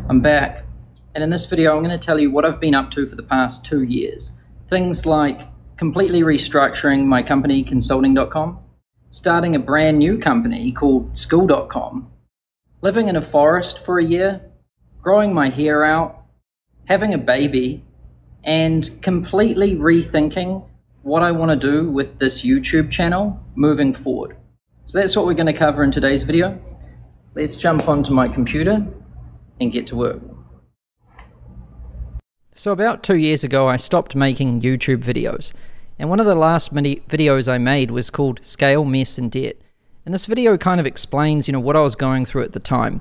I'm back, and in this video I'm going to tell you what I've been up to for the past 2 years. Things like completely restructuring my company Consulting.com, starting a brand new company called School.com, living in a forest for a year, growing my hair out, having a baby, and completely rethinking what I want to do with this YouTube channel moving forward. So that's what we're going to cover in today's video. Let's jump onto my computer and get to work. So about 2 years ago, I stopped making YouTube videos. And one of the last videos I made was called Scale, Mess, and Debt. And this video kind of explains, what I was going through at the time.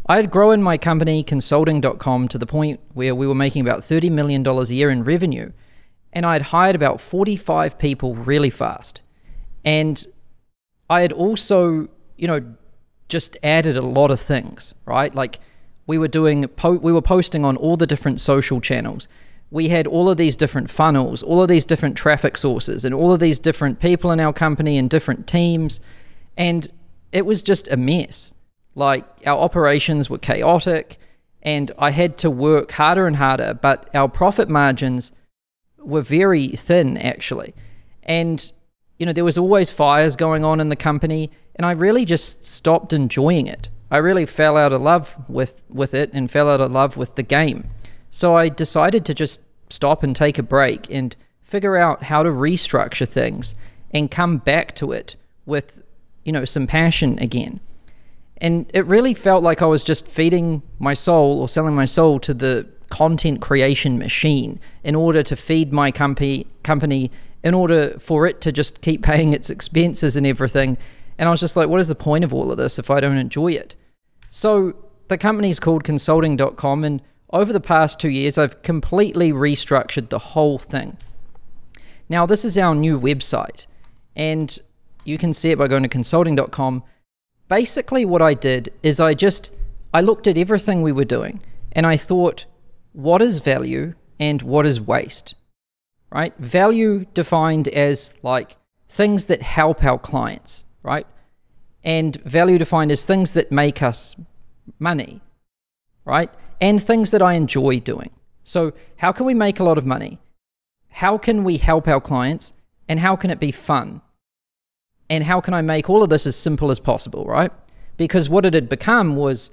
I had grown my company, Consulting.com, to the point where we were making about $30 million a year in revenue. And I had hired about 45 people really fast. And I had also, just added a lot of things, right? Like we were posting on all the different social channels. We had all of these different funnels, all of these different traffic sources, and all of these different people in our company and different teams. And it was just a mess. Like our operations were chaotic and I had to work harder and harder, but our profit margins were very thin actually. And there was always fires going on in the company, and I really just stopped enjoying it. I really fell out of love with it and fell out of love with the game. So I decided to just stop and take a break and figure out how to restructure things and come back to it with, some passion again. And it really felt like I was just feeding my soul or selling my soul to the content creation machine in order to feed my company in order for it to just keep paying its expenses and everything. And I was just like, what is the point of all of this if I don't enjoy it? So the company's called Consulting.com, and over the past 2 years, I've completely restructured the whole thing. Now, this is our new website, and you can see it by going to Consulting.com. Basically, what I did is I looked at everything we were doing, and I thought, what is value and what is waste, right? Value defined as like things that help our clients, right? And value defined as things that make us money, right? And things that I enjoy doing. So how can we make a lot of money? How can we help our clients? And how can it be fun? And how can I make all of this as simple as possible, right? Because what it had become was,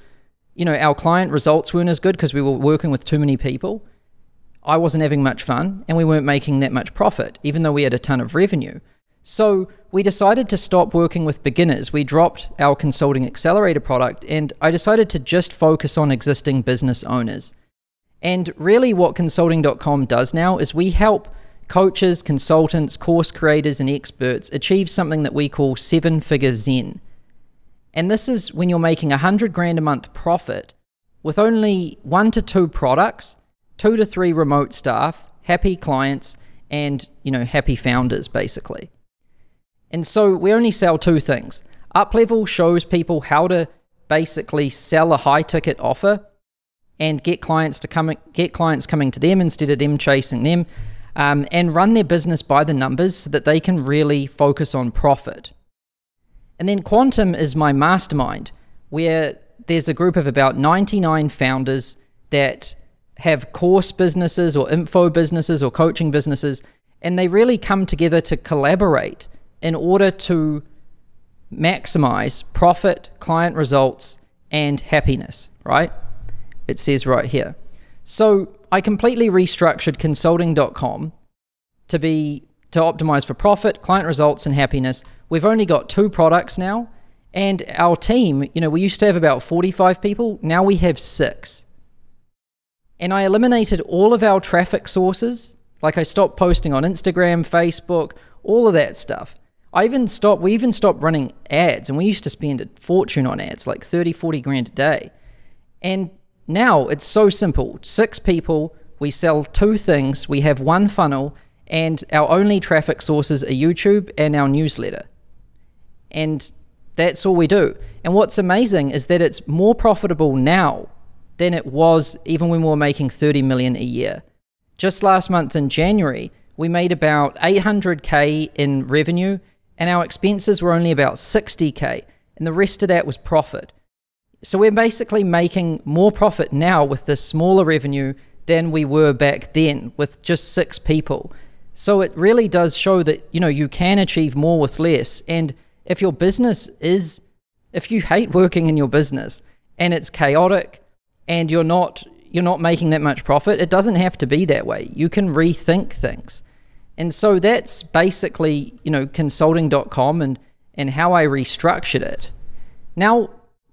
our client results weren't as good because we were working with too many people. I wasn't having much fun, and we weren't making that much profit, even though we had a ton of revenue. So we decided to stop working with beginners. We dropped our Consulting Accelerator product, and I decided to just focus on existing business owners. And really what Consulting.com does now is we help coaches, consultants, course creators, and experts achieve something that we call 7-figure Zen. And this is when you're making $100,000 a month profit with only 1 to 2 products, 2 to 3 remote staff, happy clients, and happy founders basically. And so we only sell 2 things. Uplevel shows people how to basically sell a high ticket offer and get clients coming to them instead of them chasing them, and run their business by the numbers so that they can really focus on profit. And then Quantum is my mastermind, where there's a group of about 99 founders that have course businesses or info businesses or coaching businesses, and they really come together to collaborate in order to maximize profit, client results, and happiness, right? It says right here. So I completely restructured Consulting.com to optimize for profit, client results, and happiness. We've only got 2 products now, and our team, we used to have about 45 people, now we have 6. And I eliminated all of our traffic sources, like I stopped posting on Instagram, Facebook, all of that stuff. We even stopped running ads, and we used to spend a fortune on ads, like 30, 40 grand a day. And now it's so simple. 6 people, we sell 2 things, we have 1 funnel, and our only traffic sources are YouTube and our newsletter. And that's all we do. And what's amazing is that it's more profitable now than it was even when we were making 30 million a year. Just last month in January, we made about 800K in revenue, and our expenses were only about 60K, and the rest of that was profit. So we're basically making more profit now with this smaller revenue than we were back then with just 6 people. So it really does show that, you can achieve more with less. And if your business if you hate working in your business and it's chaotic and you're not making that much profit, it doesn't have to be that way. You can rethink things. And so that's basically, consulting.com and how I restructured it. Now,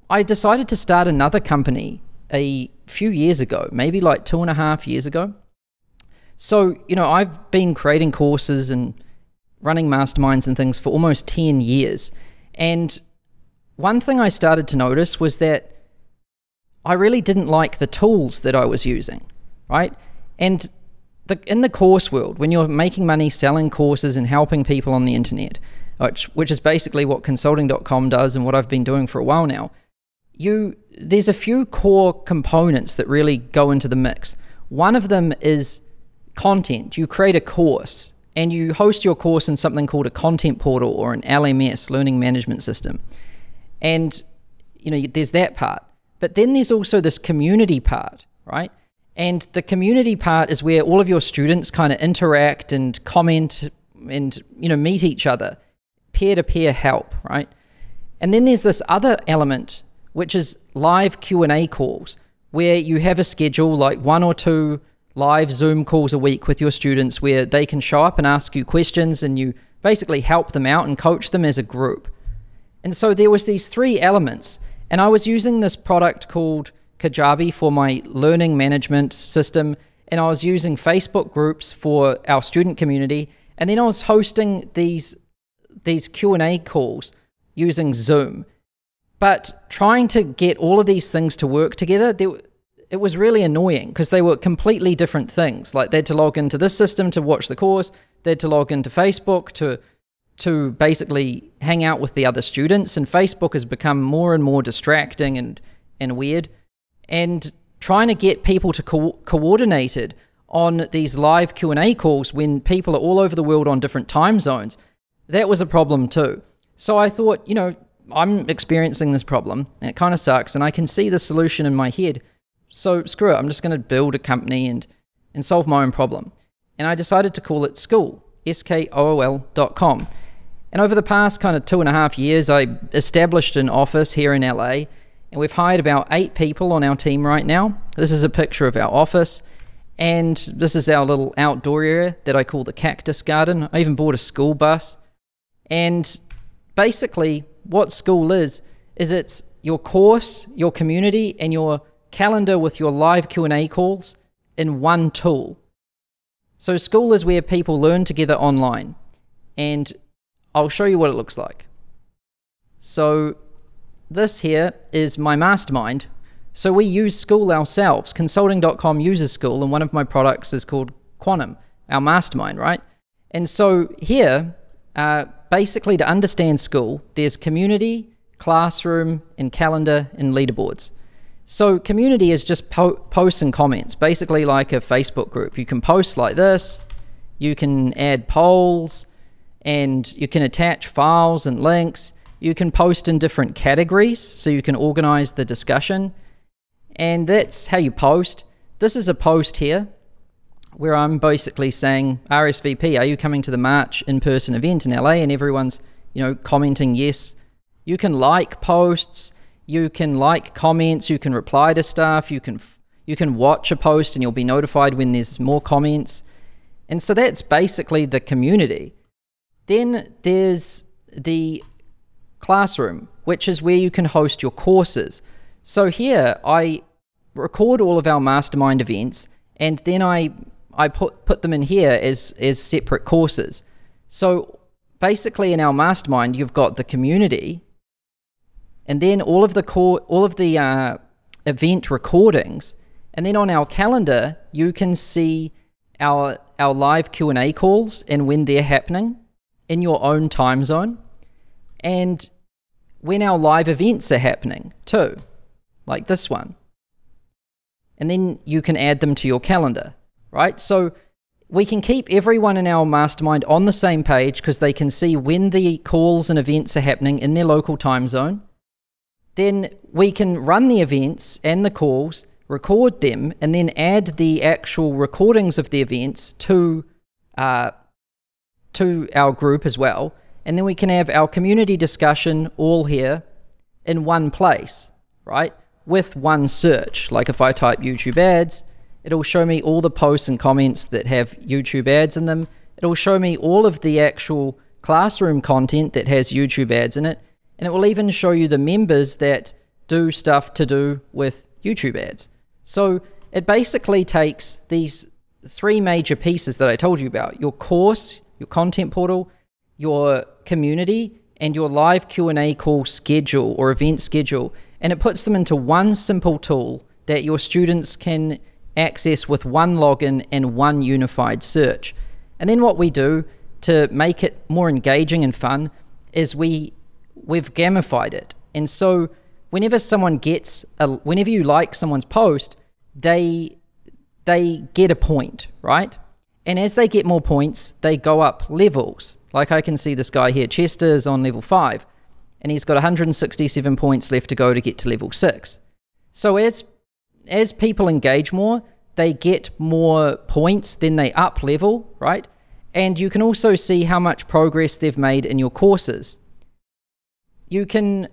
I decided to start another company a few years ago, maybe like 2.5 years ago. So, I've been creating courses and running masterminds and things for almost 10 years. And one thing I started to notice was that I really didn't like the tools that I was using, right? And in the course world, when you're making money selling courses and helping people on the internet, which is basically what consulting.com does and what I've been doing for a while now, there's a few core components that really go into the mix. One of them is content. You create a course and you host your course in something called a content portal or an LMS, learning management system. And, there's that part. But then there's also this community part, right? And the community part is where all of your students kind of interact and comment and, meet each other, peer-to-peer help, right? And then there's this other element, which is live Q&A calls, where you have a schedule like 1 or 2 live Zoom calls a week with your students where they can show up and ask you questions and you basically help them out and coach them as a group. And so there was these 3 elements, and I was using this product called Kajabi for my learning management system, and I was using Facebook groups for our student community, and then I was hosting these Q&A calls using Zoom. But trying to get all of these things to work together, it was really annoying because they were completely different things. Like they had to log into this system to watch the course, they had to log into Facebook to basically hang out with the other students, and Facebook has become more and more distracting and weird. And trying to get people to coordinated on these live Q&A calls when people are all over the world on different time zones, that was a problem too. So I thought, I'm experiencing this problem and it kind of sucks and I can see the solution in my head. So screw it, I'm just going to build a company and solve my own problem. And I decided to call it Skool, SKOOL.com. And over the past kind of 2.5 years, I established an office here in LA, and we've hired about 8 people on our team right now. This is a picture of our office, and this is our little outdoor area that I call the cactus garden. I even bought a school bus. And basically, what Skool is it's your course, your community, and your calendar with your live Q&A calls in one tool. So Skool is where people learn together online, and I'll show you what it looks like. So this here is my mastermind. So we use Skool ourselves. Consulting.com uses Skool, and one of my products is called Quantum, our mastermind, right? And so here, basically to understand Skool, there's community, classroom, and calendar, and leaderboards. So community is just posts and comments, basically like a Facebook group. You can post like this, you can add polls, and you can attach files and links. You can post in different categories, so you can organize the discussion. And that's how you post. This is a post here where I'm basically saying, RSVP, are you coming to the March in-person event in LA? And everyone's, commenting yes. You can like posts, you can like comments, you can reply to stuff, you can watch a post and you'll be notified when there's more comments. And so that's basically the community. Then there's the classroom, which is where you can host your courses. So here I record all of our mastermind events, and then I put them in here as separate courses. So basically in our mastermind, you've got the community, and then all of the event recordings, and then on our calendar you can see our live Q&A calls and when they're happening in your own time zone, and when our live events are happening too, like this one. And then you can add them to your calendar, right? So we can keep everyone in our mastermind on the same page because they can see when the calls and events are happening in their local time zone. then we can run the events and the calls, record them, and then add the actual recordings of the events to our group as well. And then we can have our community discussion all here in one place, right? With one search. Like if I type YouTube ads, it'll show me all the posts and comments that have YouTube ads in them. It'll show me all of the actual classroom content that has YouTube ads in it. And it will even show you the members that do stuff to do with YouTube ads. So it basically takes these three major pieces that I told you about: your course, your content portal, your community, and your live Q&A call schedule or event schedule, and it puts them into one simple tool that your students can access with one login and one unified search. And then what we do to make it more engaging and fun is we've gamified it. And so whenever you like someone's post, they get a point, right? And as they get more points, they go up levels. Like I can see this guy here, Chester, is on level 5, and he's got 167 points left to go to get to level 6. So as people engage more, they get more points, then they up level, right? And you can also see how much progress they've made in your courses. You can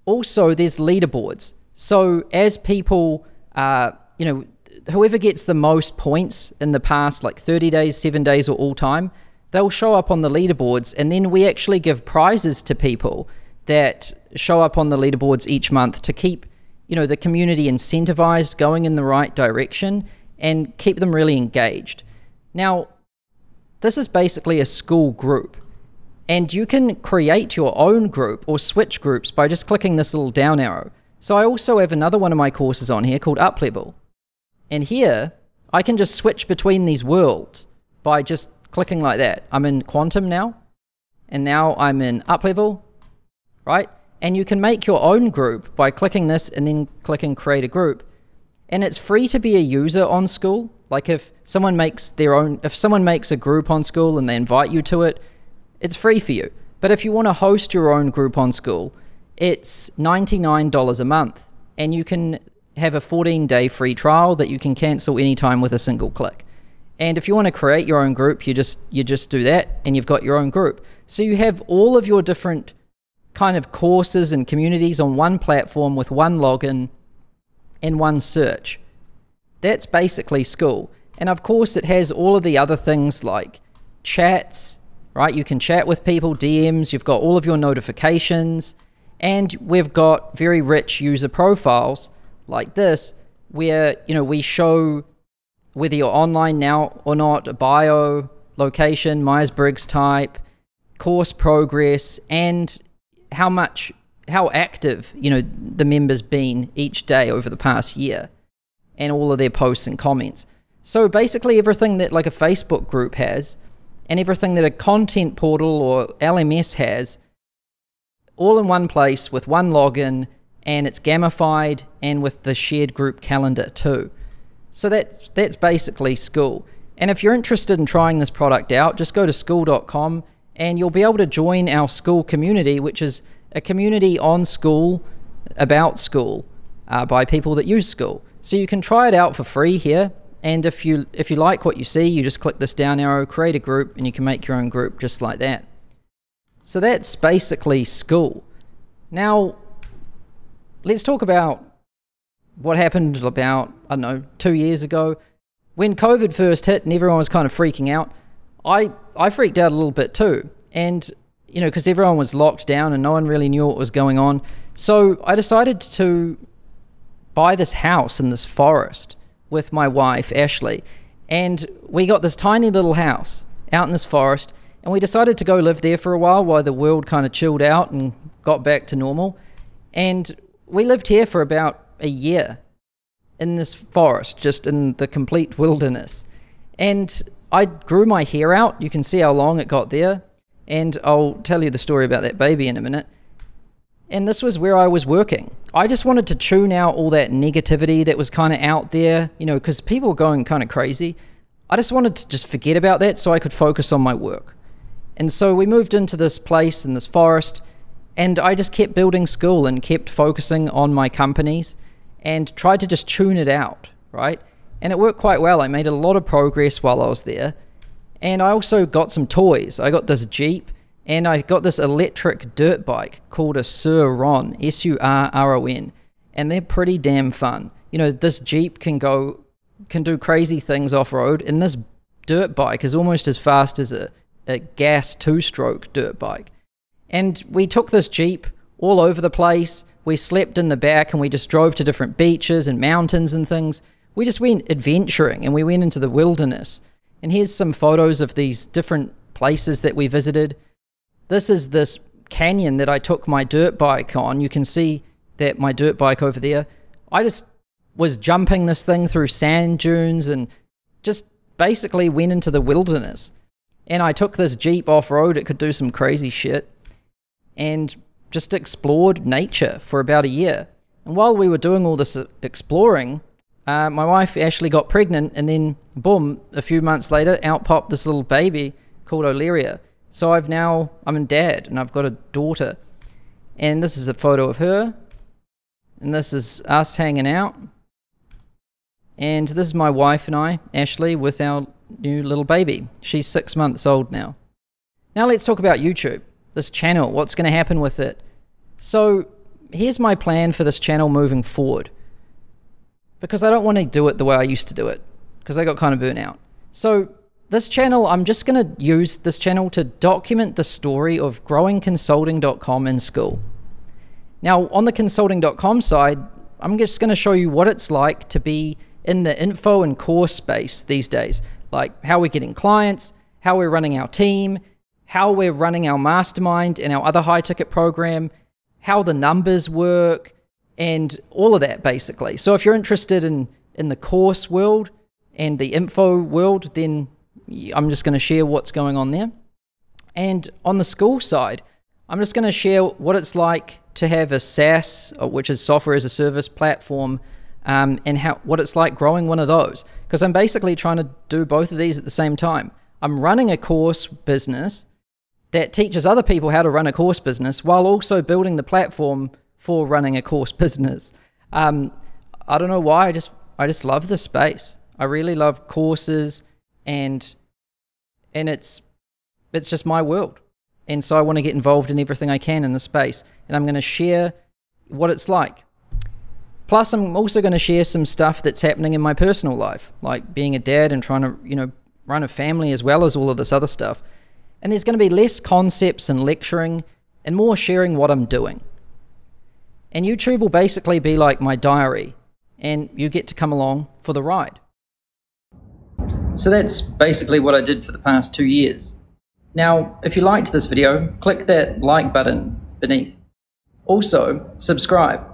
also, there's leaderboards. So as people, whoever gets the most points in the past, like 30 days, 7 days, or all time, they'll show up on the leaderboards, and then we actually give prizes to people that show up on the leaderboards each month to keep, the community incentivized, going in the right direction, and keep them really engaged. Now, this is basically a school group, and you can create your own group or switch groups by just clicking this little down arrow. So I also have another one of my courses on here called Up Level. And here, I can just switch between these worlds by just clicking like that. I'm in Quantum now, and now I'm in Up Level, right? And you can make your own group by clicking this and then clicking Create a Group. And it's free to be a user on School. Like if someone makes a group on School and they invite you to it, it's free for you. But if you want to host your own group on School, it's $99 a month, and you can have a 14-day free trial that you can cancel anytime with a single click. And if you want to create your own group, you just do that, and you've got your own group. So you have all of your different kind of courses and communities on one platform with one login and one search. That's basically School. And of course, it has all of the other things like chats, right? You can chat with people, DMs, you've got all of your notifications, and we've got very rich user profiles like this, where, we show whether you're online now or not, a bio, location, Myers-Briggs type, course progress, and how active, the member's been each day over the past year, and all of their posts and comments. So basically everything that like a Facebook group has, and everything that a content portal or LMS has, all in one place with one login, and it's gamified, and with the shared group calendar too. So that's basically School. And if you're interested in trying this product out, just go to school.com, and you'll be able to join our School community, which is a community on School, about School, by people that use School. So you can try it out for free here, and if you like what you see, you just click this down arrow, create a group, and you can make your own group just like that. So that's basically School. Now, let's talk about what happened about, 2 years ago. When COVID first hit and everyone was kind of freaking out, I freaked out a little bit too. And, because everyone was locked down and no one really knew what was going on. So I decided to buy this house in this forest with my wife, Ashley. And we got this tiny little house out in this forest, and we decided to go live there for a while the world kind of chilled out and got back to normal. And we lived here for about a year in this forest, just in the complete wilderness. And I grew my hair out. You can see how long it got there. And I'll tell you the story about that baby in a minute. And this was where I was working. I just wanted to tune out all that negativity that was kind of out there, because people were going kind of crazy. I just wanted to just forget about that so I could focus on my work. And so we moved into this place in this forest, And I just kept building school and kept focusing on my companies and tried to just tune it out, right? And it worked quite well. I made a lot of progress while I was there. And I also got some toys. I got this Jeep and I got this electric dirt bike called a Surron, S-U-R-R-O-N. And they're pretty damn fun. You know, this Jeep can do crazy things off-road, and this dirt bike is almost as fast as a gas two-stroke dirt bike. And we took this Jeep all over the place. We slept in the back and we just drove to different beaches and mountains and things. We just went adventuring and we went into the wilderness. And here's some photos of these different places that we visited. This is this canyon that I took my dirt bike on. You can see that my dirt bike over there. I just was jumping this thing through sand dunes and just basically went into the wilderness. And I took this Jeep off-road. It could do some crazy shit. And just explored nature for about a year. And while we were doing all this exploring, my wife Ashley got pregnant, and then boom, a few months later, out popped this little baby called Oleria. So I'm a dad, and I've got a daughter. And this is a photo of her. And this is us hanging out. And this is my wife and I, Ashley, with our new little baby. She's 6 months old now. Now let's talk about YouTube. This channel, what's going to happen with it. So here's my plan for this channel moving forward, because I don't want to do it the way I used to do it, because I got kind of burnt out. So this channel, I'm just going to use this channel to document the story of growing consulting.com in school. Now on the consulting.com side, I'm just going to show you what it's like to be in the info and course space these days, like how we're getting clients, how we're running our team, how we're running our mastermind and our other high-ticket program, how the numbers work, and all of that, basically. So if you're interested in the course world and the info world, then I'm just going to share what's going on there. And on the school side, I'm just going to share what it's like to have a SaaS, which is software as a service platform, and what it's like growing one of those. Because I'm basically trying to do both of these at the same time. I'm running a course business that teaches other people how to run a course business while also building the platform for running a course business. I don't know why, I just love this space. I really love courses, and it's just my world. And so I want to get involved in everything I can in the space, and I'm going to share what it's like. Plus, I'm also going to share some stuff that's happening in my personal life, like being a dad and trying to, run a family as well as all of this other stuff. And there's going to be less concepts and lecturing and more sharing what I'm doing. And YouTube will basically be like my diary, and you get to come along for the ride. So that's basically what I did for the past 2 years. Now, if you liked this video, click that like button beneath. Also, subscribe.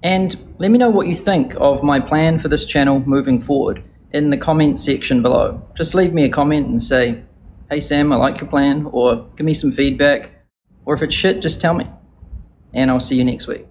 And let me know what you think of my plan for this channel moving forward in the comment section below. Just leave me a comment and say, hey Sam, I like your plan, or give me some feedback, or if it's shit, just tell me. And I'll see you next week.